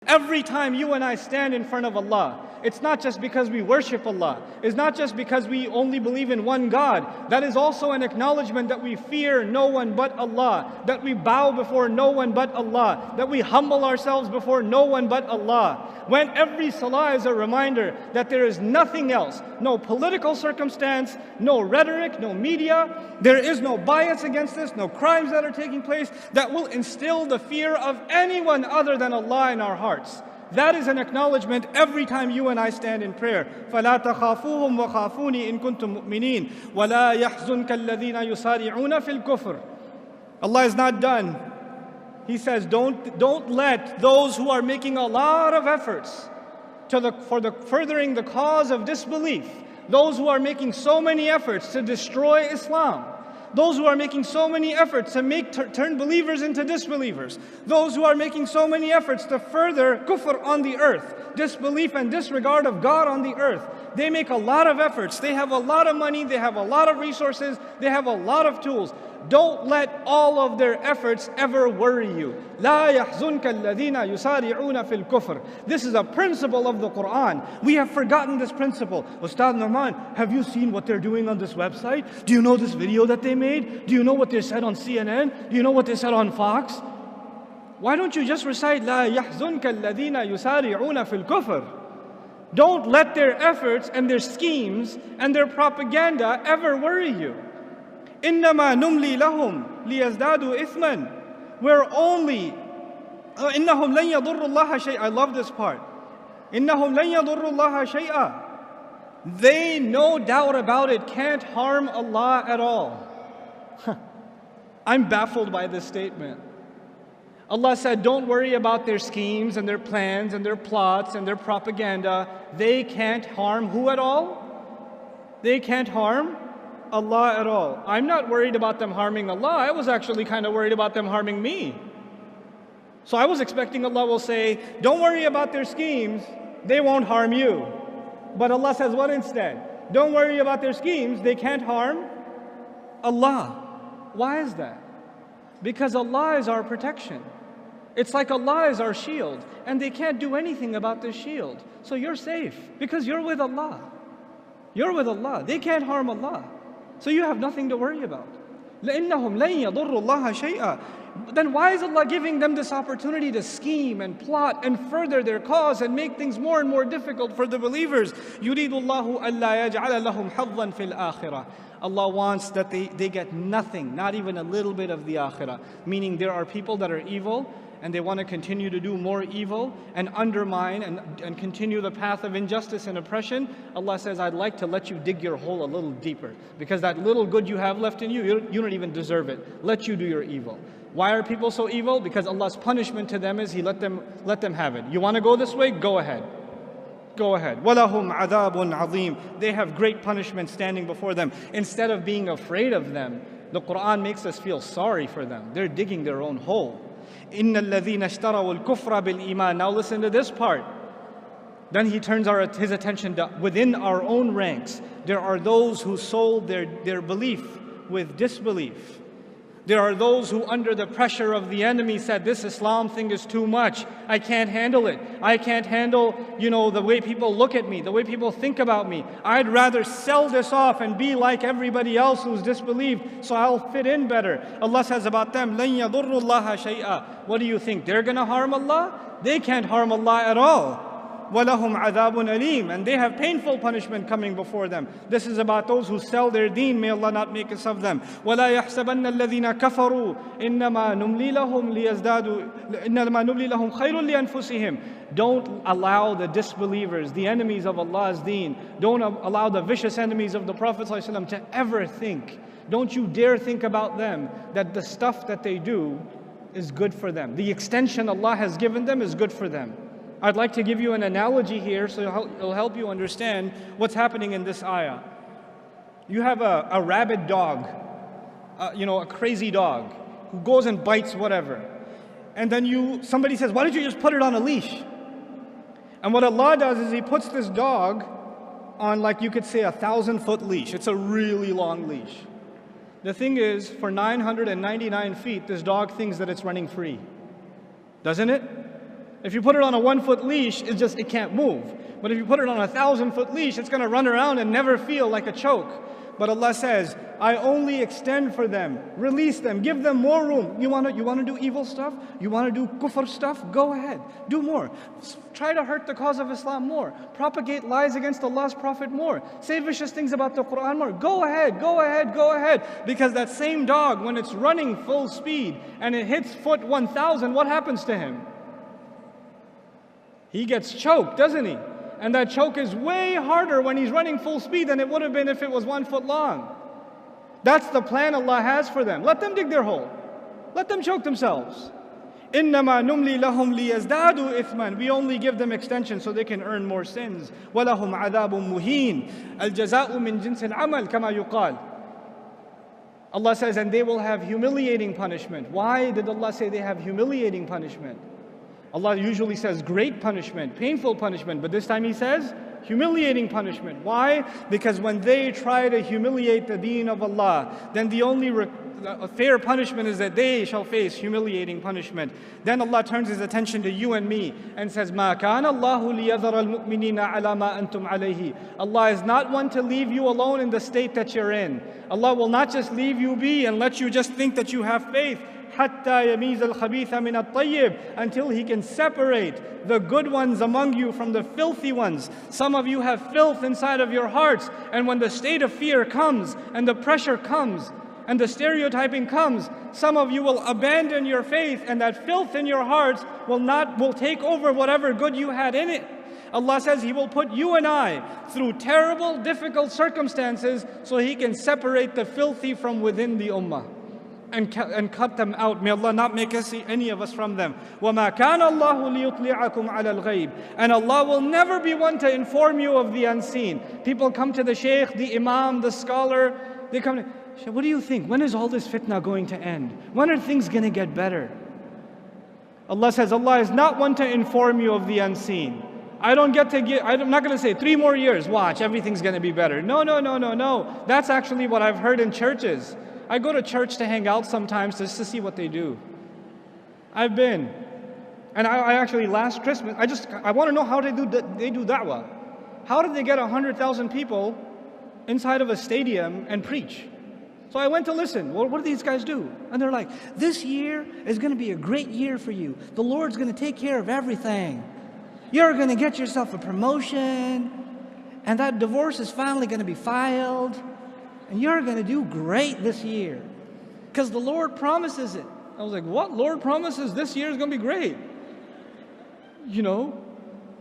Every time you and I stand in front of Allah, it's not just because we worship Allah. It's not just because we only believe in one God. That is also an acknowledgement that we fear no one but Allah, that we bow before no one but Allah, that we humble ourselves before no one but Allah. When every salah is a reminder that there is nothing else, no political circumstance, no rhetoric, no media, there is no bias against this, no crimes that are taking place, that will instill the fear of anyone other than Allah in our hearts. That is an acknowledgement every time you and I stand in prayer. فَلَا تَخَافُوهُمْ وَخَافُونِي إِن كُنتُم مُؤْمِنِينَ وَلَا يَحْزُنْكَ الَّذِينَ يُسَارِعُونَ فِي الْكُفْرِ. Allah is not done. He says, don't let those who are making a lot of efforts for furthering the cause of disbelief, those who are making so many efforts to destroy Islam, those who are making so many efforts to turn believers into disbelievers, those who are making so many efforts to further kufr on the earth, disbelief and disregard of God on the earth. They make a lot of efforts, they have a lot of money, they have a lot of resources, they have a lot of tools. Don't let all of their efforts ever worry you. لا يحزنك الذين يسارعون في الكفر. This is a principle of the Qur'an. We have forgotten this principle. Ustad Nu'man, have you seen what they're doing on this website? Do you know this video that they made? Do you know what they said on CNN? Do you know what they said on Fox? Why don't you just recite لا يحزنك الذين يسارعون في الكفر? Don't let their efforts and their schemes and their propaganda ever worry you. إنما نملي لهم ليزدادوا إثما. We're only إنهم لن يضروا الله شيئا. I love this part. إنهم لن يضروا الله شيئا. They, no doubt about it, can't harm Allah at all. I'm baffled by this statement. Allah said, don't worry about their schemes and their plans and their plots and their propaganda. They can't harm who at all? They can't harm Allah at all. I'm not worried about them harming Allah. I was actually kind of worried about them harming me. So I was expecting Allah will say, don't worry about their schemes, they won't harm you. But Allah says what instead? Don't worry about their schemes, they can't harm Allah. Why is that? Because Allah is our protection. It's like Allah is our shield, and they can't do anything about this shield. So you're safe, because you're with Allah. You're with Allah. They can't harm Allah. So you have nothing to worry about. لَإِنَّهُمْ لَن يَضُرُّوا اللَّهَ شَيْئًا. Then why is Allah giving them this opportunity to scheme and plot and further their cause and make things more and more difficult for the believers? يُرِيدُ اللَّهُ أَلَّا يَجْعَلَ لَهُمْ حَظًّا فِي الْآخِرَةِ. Allah wants that they get nothing, not even a little bit of the akhirah. Meaning there are people that are evil and they want to continue to do more evil and undermine and continue the path of injustice and oppression. Allah says, I'd like to let you dig your hole a little deeper, because that little good you have left in you don't even deserve it. Let you do your evil. Why are people so evil? Because Allah's punishment to them is He let them have it. You want to go this way? Go ahead. Go ahead. وَلَهُمْ عَذَابٌ عَظِيمٌ. They have great punishment standing before them. Instead of being afraid of them, the Qur'an makes us feel sorry for them. They're digging their own hole. إِنَّ الَّذِينَ اشْتَرَوُا الْكُفْرَ بِالْإِيمَانِ. Now listen to this part. Then he turns his attention to within our own ranks. There are those who sold their belief with disbelief. There are those who, under the pressure of the enemy, said, this Islam thing is too much. I can't handle it. I can't handle, the way people look at me, the way people think about me. I'd rather sell this off and be like everybody else who's disbelieved, so I'll fit in better. Allah says about them, لَن يَضُرُّوا اللَّهَ شَيْئًا. What do you think? They're going to harm Allah? They can't harm Allah at all. وَلَهُمْ عَذَابٌ أَلِيمٌ. And they have painful punishment coming before them. This is about those who sell their deen. May Allah not make us of them. وَلَا يَحْسَبَنَّ الَّذِينَ كَفَرُوا إِنَّمَا نُمْلِي لَهُمْ خَيْرٌ لِأَنفُسِهِمْ. Don't allow the disbelievers, the enemies of Allah's deen, don't allow the vicious enemies of the Prophet ﷺ to ever think, don't you dare think about them, that the stuff that they do is good for them. The extension Allah has given them is good for them. I'd like to give you an analogy here so it'll help you understand what's happening in this ayah. You have a rabid dog, a crazy dog who goes and bites whatever. And then somebody says, why don't you just put it on a leash? And what Allah does is He puts this dog on, like you could say, 1,000-foot leash. It's a really long leash. The thing is, for 999 feet, this dog thinks that it's running free. Doesn't it? If you put it on a 1-foot leash, it can't move. But if you put it on a 1,000-foot leash, it's going to run around and never feel like a choke. But Allah says, I only extend for them, release them, give them more room. You want to do evil stuff? You want to do kufr stuff? Go ahead, do more. Try to hurt the cause of Islam more. Propagate lies against Allah's Prophet more. Say vicious things about the Qur'an more. Go ahead, go ahead, go ahead. Because that same dog, when it's running full speed and it hits foot 1,000, what happens to him? He gets choked, doesn't he? And that choke is way harder when he's running full speed than it would have been if it was 1 foot long. That's the plan Allah has for them. Let them dig their hole. Let them choke themselves. إِنَّمَا نُمْلِي لَهُمْ لِيَزْدَادُوا إِثْمًا. We only give them extension so they can earn more sins. وَلَهُمْ عَذَابٌ مُهِينٌ الْجَزَاءُ مِنْ جِنْسِ الْعَمَلِ كَمَا يُقَالُ. Allah says, and they will have humiliating punishment. Why did Allah say they have humiliating punishment? Allah usually says great punishment, painful punishment, but this time He says humiliating punishment. Why? Because when they try to humiliate the deen of Allah, then the only fair punishment is that they shall face humiliating punishment. Then Allah turns His attention to you and me and says, مَا كَانَ اللَّهُ لِيَذَرَ الْمُؤْمِنِينَ عَلَى مَا أَنْتُمْ عَلَيْهِ. Allah is not one to leave you alone in the state that you're in. Allah will not just leave you be and let you just think that you have faith. حَتَّى يَمِيزَ الْخَبِيثَ مِنَ الطَّيِّبِ. Until He can separate the good ones among you from the filthy ones. Some of you have filth inside of your hearts, and when the state of fear comes, and the pressure comes, and the stereotyping comes, some of you will abandon your faith, and that filth in your hearts will take over whatever good you had in it. Allah says He will put you and I through terrible, difficult circumstances so He can separate the filthy from within the ummah. And cut them out. May Allah not make us see any of us from them. وَمَا كَانَ اللَّهُ لِيُطْلِعَكُمْ عَلَى الْغَيْبِ. And Allah will never be one to inform you of the unseen. People come to the shaykh, the imam, the scholar. They come to, what do you think? When is all this fitna going to end? When are things going to get better? Allah says, Allah is not one to inform you of the unseen. I'm not going to say 3 more years, watch, everything's going to be better. No. That's actually what I've heard in churches. I go to church to hang out sometimes just to see what they do. I've been. And I actually, last Christmas, I want to know how they do da'wah. How did they get 100,000 people inside of a stadium and preach? So I went to listen. Well, what do these guys do? And they're like, this year is going to be a great year for you. The Lord's going to take care of everything. You're going to get yourself a promotion. And that divorce is finally going to be filed. And you're going to do great this year. Because the Lord promises it. I was like, what? Lord promises this year is going to be great? You know?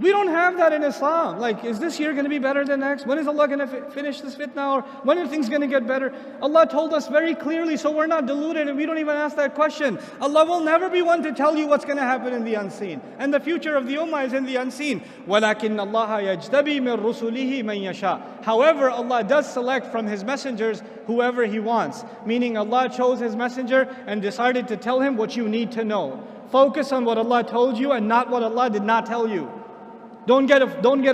We don't have that in Islam. Like, is this year going to be better than next? When is Allah going to finish this fitna? Or when are things going to get better? Allah told us very clearly, so we're not deluded and we don't even ask that question. Allah will never be one to tell you what's going to happen in the unseen. And the future of the ummah is in the unseen. وَلَكِنَّ اللَّهَ يَجْتَبِي مِن رُسُلِهِ مَن يَشَاءُ. However, Allah does select from His messengers whoever He wants. Meaning Allah chose His messenger and decided to tell him what you need to know. Focus on what Allah told you and not what Allah did not tell you. Don't get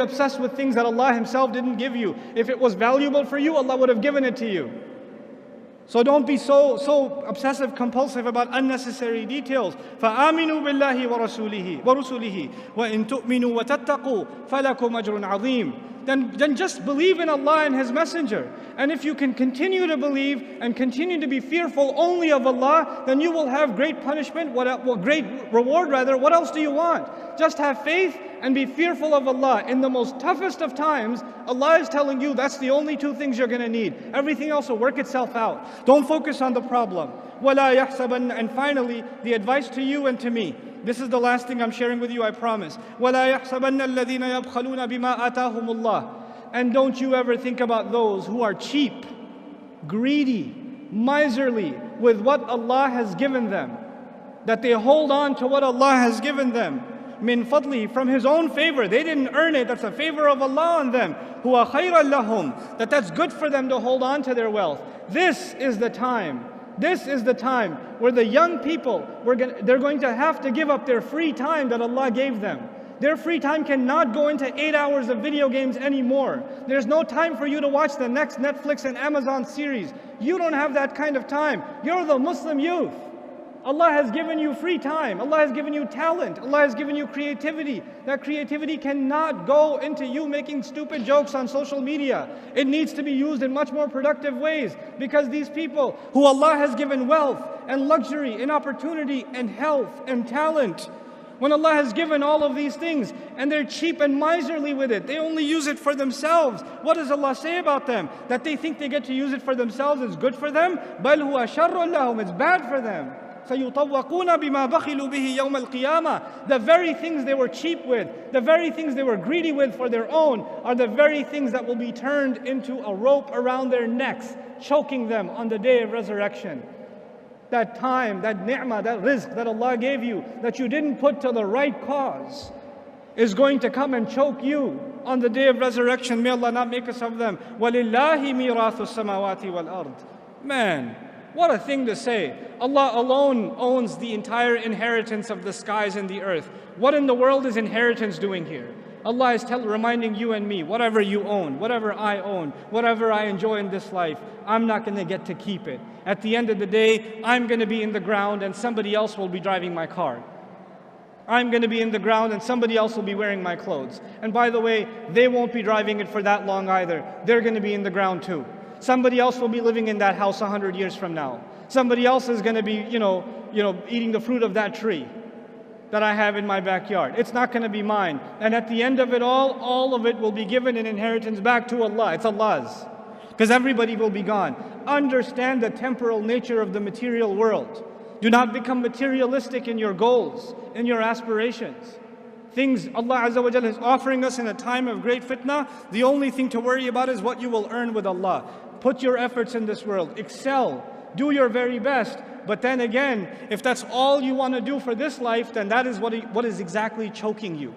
obsessed with things that Allah Himself didn't give you. If it was valuable for you, Allah would have given it to you. So don't be so obsessive compulsive about unnecessary details. فَآمِنُوا بِاللَّهِ وَرُسُلِهِ وَإِن تُؤْمِنُوا وَتَتَّقُوا فَلَكُمْ أَجْرٌ عَظِيمٌ. Then just believe in Allah and His Messenger. And if you can continue to believe and continue to be fearful only of Allah, then you will have great punishment, great reward rather. What else do you want? Just have faith and be fearful of Allah. In the most toughest of times, Allah is telling you that's the only 2 things you're going to need. Everything else will work itself out. Don't focus on the problem. وَلَا يَحْسَبَنَّ. And finally, the advice to you and to me. This is the last thing I'm sharing with you, I promise. وَلَا يَحْسَبَنَّ الَّذِينَ يَبْخَلُونَ بِمَا آتَاهُمُ اللَّهُ. And don't you ever think about those who are cheap, greedy, miserly with what Allah has given them. That they hold on to what Allah has given them. Min fadli, from His own favor. They didn't earn it, that's a favor of Allah on them. Huwa khayran lahum. That's good for them to hold on to their wealth. This is the time. This is the time where the young people, they're going to have to give up their free time that Allah gave them. Their free time cannot go into 8 hours of video games anymore. There's no time for you to watch the next Netflix and Amazon series. You don't have that kind of time. You're the Muslim youth. Allah has given you free time. Allah has given you talent. Allah has given you creativity. That creativity cannot go into you making stupid jokes on social media. It needs to be used in much more productive ways, because these people who Allah has given wealth and luxury and opportunity and health and talent, when Allah has given all of these things and they're cheap and miserly with it, they only use it for themselves. What does Allah say about them? That they think they get to use it for themselves is good for them? بَلْ هُوَ شَرٌّ لَهُمْ. It's bad for them. سَيُطَوَّقُونَ بِمَا بَخِلُوا بِهِ يَوْمَ الْقِيَامَةِ. The very things they were cheap with, the very things they were greedy with for their own, are the very things that will be turned into a rope around their necks, choking them on the day of resurrection. That time, that ni'mah, that rizq that Allah gave you, that you didn't put to the right cause, is going to come and choke you on the day of resurrection. May Allah not make us of them. وَلِلَّهِ مِيرَاثُ السَّمَاوَاتِ وَالْأَرْضِ. Man, what a thing to say. Allah alone owns the entire inheritance of the skies and the earth. What in the world is inheritance doing here? Allah is reminding you and me, whatever you own, whatever I own, whatever I enjoy in this life, I'm not going to get to keep it. At the end of the day, I'm going to be in the ground and somebody else will be driving my car. I'm going to be in the ground and somebody else will be wearing my clothes. And by the way, they won't be driving it for that long either. They're going to be in the ground too. Somebody else will be living in that house 100 years from now. Somebody else is going to be, eating the fruit of that tree that I have in my backyard. It's not going to be mine. And at the end of it all of it will be given in inheritance back to Allah. It's Allah's. Because everybody will be gone. Understand the temporal nature of the material world. Do not become materialistic in your goals, in your aspirations. Things Allah Azza wa Jalla is offering us in a time of great fitna, the only thing to worry about is what you will earn with Allah. Put your efforts in this world. Excel. Do your very best. But then again, if that's all you want to do for this life, then that is what is exactly choking you.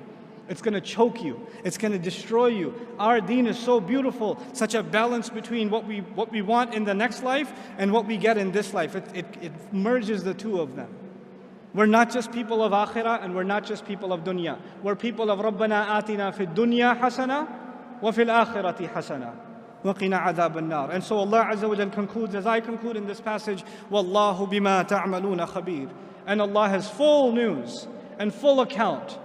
It's going to choke you. It's going to destroy you. Our deen is so beautiful, such a balance between what we want in the next life and what we get in this life. It merges the two of them. We're not just people of akhirah and we're not just people of dunya. We're people of Rabbana atina fid dunya hasana wa fil akhirati hasana. وَقِنَا عَذَابَ النَّارِ. And so Allah Azza wa Jal concludes, as I conclude in this passage, وَاللَّهُ بِمَا تَعْمَلُونَ خَبِيرٌ. And Allah has full news and full account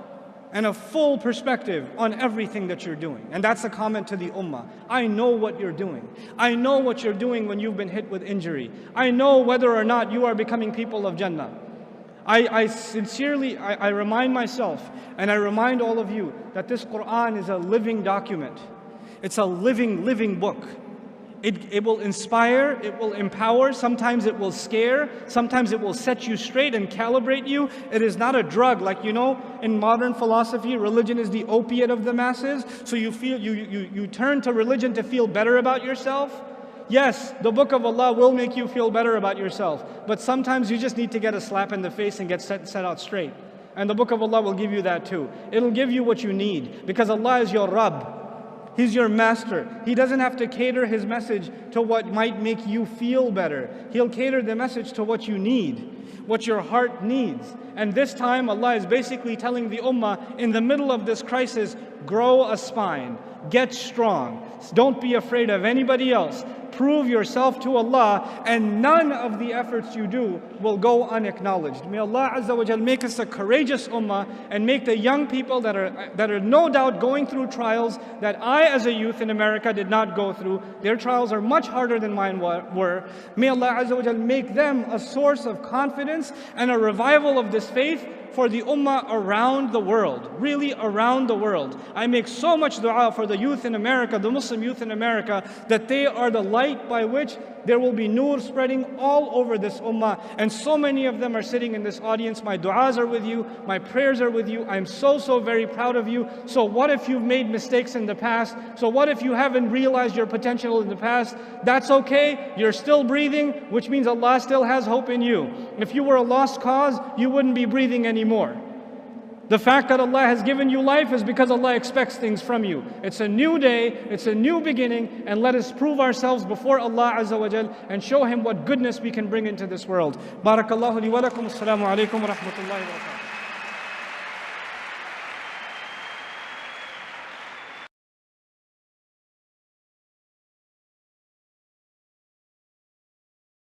and a full perspective on everything that you're doing. And that's a comment to the ummah. I know what you're doing. I know what you're doing when you've been hit with injury. I know whether or not you are becoming people of Jannah. I sincerely remind myself and I remind all of you that this Qur'an is a living document. It's a living book. It will inspire, it will empower, sometimes it will scare, sometimes it will set you straight and calibrate you. It is not a drug. Like, in modern philosophy, religion is the opiate of the masses. So you turn to religion to feel better about yourself. Yes, the book of Allah will make you feel better about yourself. But sometimes you just need to get a slap in the face and get set out straight. And the book of Allah will give you that too. It'll give you what you need, because Allah is your Rabb. He's your master. He doesn't have to cater His message to what might make you feel better. He'll cater the message to what you need, what your heart needs. And this time Allah is basically telling the ummah, in the middle of this crisis, grow a spine, get strong, don't be afraid of anybody else. Prove yourself to Allah, and none of the efforts you do will go unacknowledged. May Allah Azza wa Jal make us a courageous ummah and make the young people that are no doubt going through trials that I as a youth in America did not go through. Their trials are much harder than mine were. May Allah Azza wa Jal make them a source of confidence and a revival of this faith for the ummah around the world, really around the world. I make so much dua for the youth in America, the Muslim youth in America, that they are the light by which there will be nur spreading all over this ummah. And so many of them are sitting in this audience. My du'as are with you, my prayers are with you. I'm so very proud of you. So what if you've made mistakes in the past? So what if you haven't realized your potential in the past? That's okay, you're still breathing, which means Allah still has hope in you. If you were a lost cause, you wouldn't be breathing anymore. The fact that Allah has given you life is because Allah expects things from you. It's a new day, it's a new beginning, and let us prove ourselves before Allah Azza wa Jal and show Him what goodness we can bring into this world. Barakallahu li wa lakum. Assalamu alaikum wa rahmatullahi wa barakatuh.